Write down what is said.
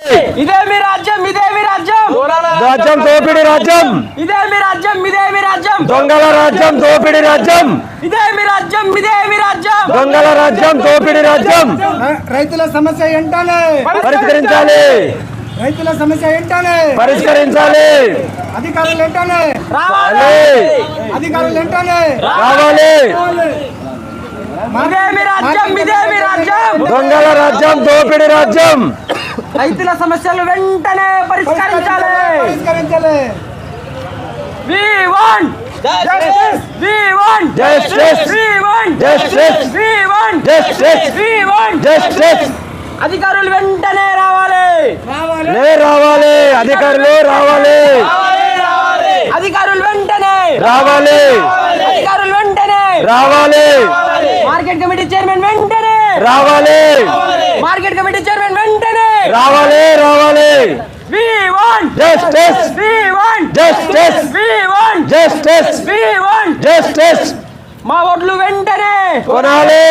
ఇదేమి రాజ్యం ఇదేమి రాజ్యం రాజ్యం దోపిడి రాజ్యం ఇదేమి రాజ్యం ఇదేమి రాజ్యం దొంగల రాజ్యం దోపిడి రాజ్యం ఇదేమి రాజ్యం ఇదేమి రాజ్యం దొంగల రాజ్యం దోపిడి రాజ్యం రైతుల సమస్య ఏంటనే పరిష్కరించాలి రైతుల సమస్య ఏంటనే పరిష్కరించాలి అధికారులు ఏంటనే రావాలి అధికారులు ఏంటనే రావాలి ఇదేమి రాజ్యం ఇదేమి రాజ్యం దొంగల రాజ్యం దోపిడి రాజ్యం రైతుల సమస్యలు వెంటనే పరిష్కరించాలి పరిష్కరించాలి We want justice. We want Justice. We want Justice. We want Justice. We want justice అధికారులు వెంటనే రావాలి రావాలి అధికారులు రావాలి అధికారులు వెంటనే రావాలి అధికారులు వెంటనే రావాలి మార్కెట్ కమిటీ చైర్మన్ వెంటనే రావాలి మార్కెట్ కమిటీ చైర్మన్ వెంటనే రావాలి రావాలి We want justice We want justice We want justice We want justice మా ఓట్లు వెంటనే కొనాలి